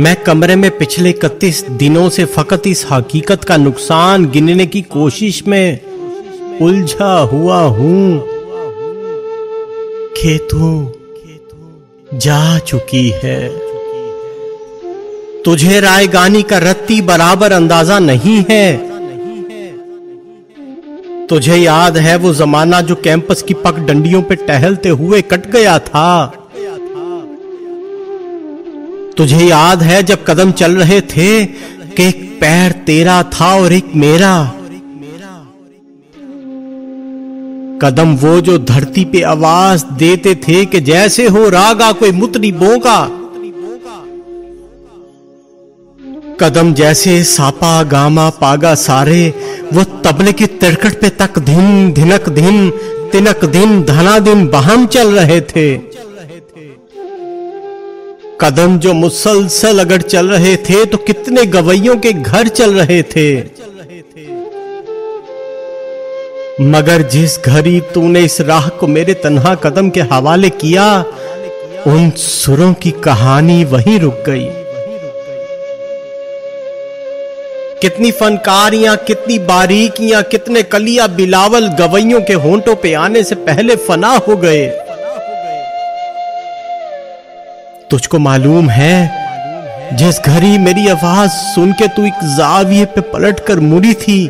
मैं कमरे में पिछले 31 दिनों से फकत इस हकीकत का नुकसान गिनने की कोशिश में उलझा हुआ हूं कि तू जा चुकी है। तुझे रायगानी का रत्ती बराबर अंदाजा नहीं है। तुझे याद है वो जमाना जो कैंपस की पगडंडियों पे टहलते हुए कट गया था। तुझे याद है जब कदम चल रहे थे कि एक पैर तेरा था और एक मेरा। कदम वो जो धरती पे आवाज देते थे कि जैसे हो रागा कोई मुतरी बोगा। कदम जैसे सापा गामा पागा सारे वो तबले की तिरकट पे तक धिन धिनक धिन तिनक दिन धना दिन बहम चल रहे थे। कदम जो मुसलसल अगर चल रहे थे तो कितने गवैयों के घर चल रहे थे। मगर जिस घड़ी तूने इस राह को मेरे तन्हा कदम के हवाले किया, उन सुरों की कहानी वहीं रुक गई। कितनी फनकारियां, कितनी बारीकियां, कितने कलिया बिलावल गवैयों के होंठों पे आने से पहले फना हो गए। तुझको मालूम है जिस घड़ी मेरी आवाज सुन के तू एक जाविये पे पलट कर मुड़ी थी,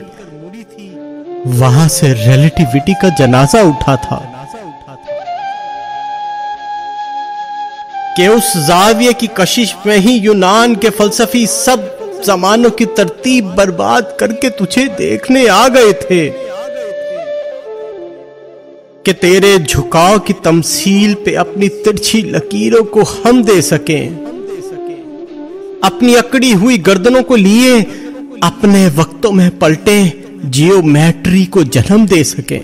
वहां से रिलेटिविटी का जनाजा उठा था कि उस जाविये की कशिश में ही यूनान के फलसफी सब जमानों की तरतीब बर्बाद करके तुझे देखने आ गए थे कि तेरे झुकाव की तमसील पे अपनी तिरछी लकीरों को हम दे सकें, अपनी अकड़ी हुई गर्दनों को लिए अपने वक्तों में पलटे जियोमेट्री को जन्म दे सकें।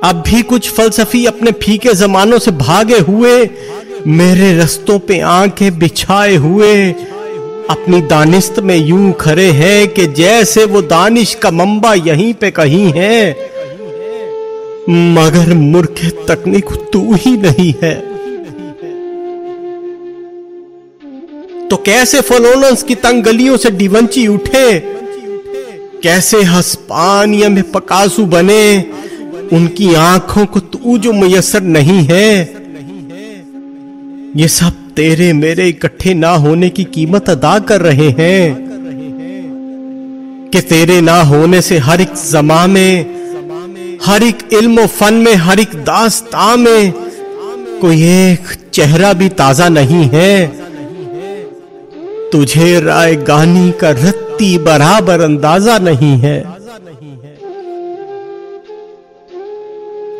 अब भी कुछ फलसफी अपने फीके जमानों से भागे हुए मेरे रस्तों पे आंखें बिछाए हुए अपनी दानिस्त में यूं खड़े हैं कि जैसे वो दानिश का मंबा यहीं पे कहीं है, मगर मूर्ख तकनीक तू ही नहीं है। तो कैसे फलोनस की तंग गलियों से डिवंची उठे, कैसे हस्पानिया में पकासू बने, उनकी आंखों को तू जो मुयस्सर नहीं है। ये सब तेरे मेरे इकट्ठे ना होने की कीमत अदा कर रहे हैं कि तेरे ना होने से हर एक ज़मा में, हर एक इल्म फन में, हर एक दास्तां में कोई एक चेहरा भी ताजा नहीं है। तुझे रायगानी का रत्ती बराबर अंदाजा नहीं है।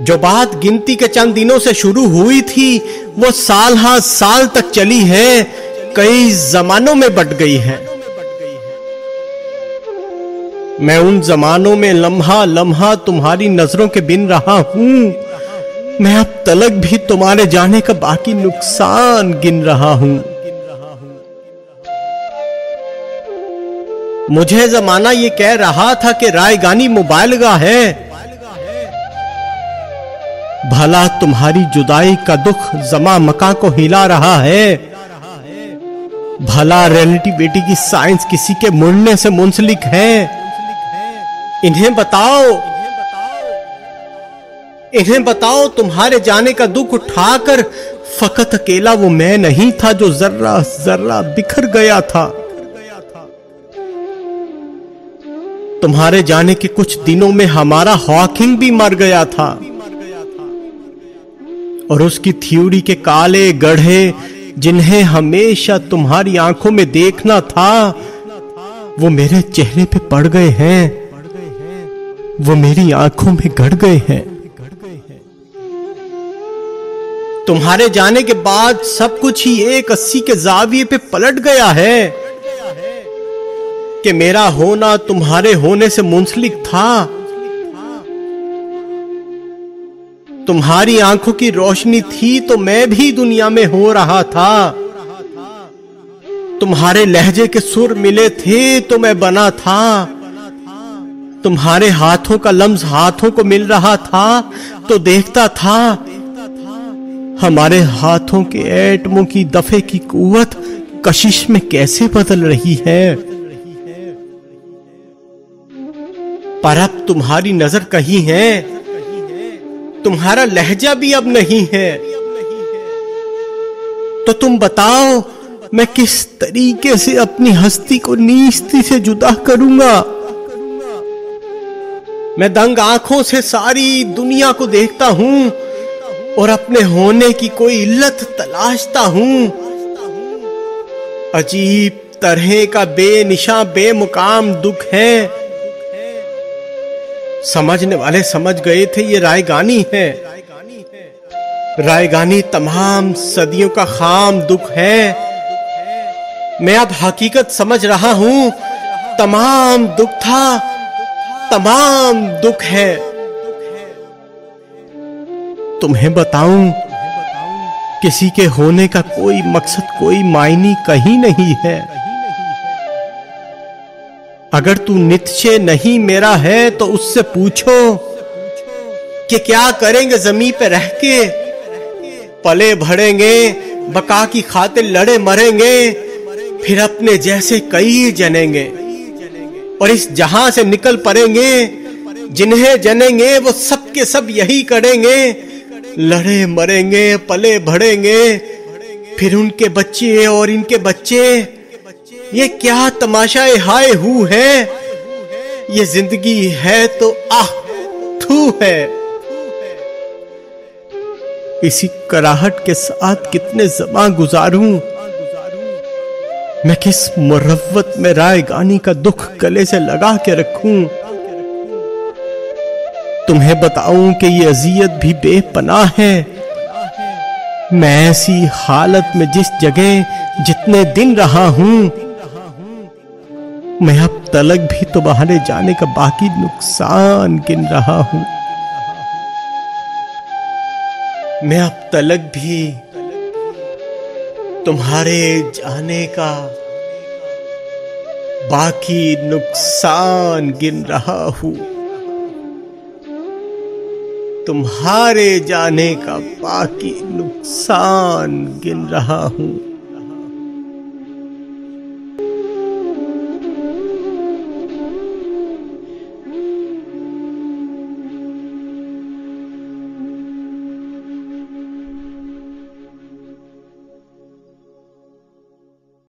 जो बात गिनती के चंद दिनों से शुरू हुई थी वो साल हा साल तक चली है, कई जमानों में बट गई है। मैं उन जमानों में लम्हा लम्हा तुम्हारी नजरों के बिन रहा हूं। मैं अब तलक भी तुम्हारे जाने का बाकी नुकसान गिन रहा हूं। मुझे जमाना ये कह रहा था कि रायगानी मुबालगा है। भला तुम्हारी जुदाई का दुख जमा मका को हिला रहा है। भला रिलेटिविटी की साइंस किसी के मुड़ने से मुंसलिक है। इन्हें बताओ तुम्हारे जाने का दुख उठाकर फकत अकेला वो मैं नहीं था जो जर्रा जर्रा बिखर गया था। तुम्हारे जाने के कुछ दिनों में हमारा हॉकिंग भी मर गया था और उसकी थ्योरी के काले गढ़े जिन्हें हमेशा तुम्हारी आंखों में देखना था, वो मेरे चेहरे पे पड़ गए हैं, वो मेरी आंखों में गड़ गए हैं। तुम्हारे जाने के बाद सब कुछ ही 180 के जाविये पे पलट गया है कि मेरा होना तुम्हारे होने से मुंसलिक था। तुम्हारी आंखों की रोशनी थी तो मैं भी दुनिया में हो रहा था। तुम्हारे लहजे के सुर मिले थे तो मैं बना था। तुम्हारे हाथों का लम्स हाथों को मिल रहा था तो देखता था। हमारे हाथों के एटमों की दफे की कुव्वत कशिश में कैसे बदल रही है। पर अब तुम्हारी नजर कहीं है, तुम्हारा लहजा भी अब नहीं है। तो तुम बताओ मैं किस तरीके से अपनी हस्ती को नीस्ती से जुदा करूंगा। मैं दंग आंखों से सारी दुनिया को देखता हूं और अपने होने की कोई इल्लत तलाशता हूं। अजीब तरह का बेनिशा बेमुकाम दुख है। समझने वाले समझ गए थे ये रायगानी है। रायगानी तमाम सदियों का खाम दुख है। मैं अब हकीकत समझ रहा हूं, तमाम दुख था, तमाम दुख है। तुम्हें बताऊं, किसी के होने का कोई मकसद कोई मायने कहीं नहीं है। अगर तू नित्य नहीं मेरा है तो उससे पूछो कि क्या करेंगे जमीन पे रह के। पले भरेंगे, बका की खातिर लड़े मरेंगे, फिर अपने जैसे कई जनेंगे और इस जहां से निकल पड़ेंगे। जिन्हें जनेंगे वो सब के सब यही करेंगे, लड़े मरेंगे, पले भरेंगे, फिर उनके बच्चे और इनके बच्चे। ये क्या तमाशा हाय हू है। ये जिंदगी है तो आह थू है। इसी कराहट के साथ कितने ज़मा गुजारूं। मैं किस मुरव्वत में रायगानी का दुख गले से लगा के रखूं। तुम्हें बताऊं कि ये अजियत भी बेपनाह है। मैं ऐसी हालत में जिस जगह जितने दिन रहा हूं, मैं अब तलक भी तुम्हारे जाने का बाकी नुकसान गिन रहा हूं। मैं अब तलक भी तुम्हारे जाने का बाकी नुकसान गिन रहा हूं। तुम्हारे जाने का बाकी नुकसान गिन रहा हूं।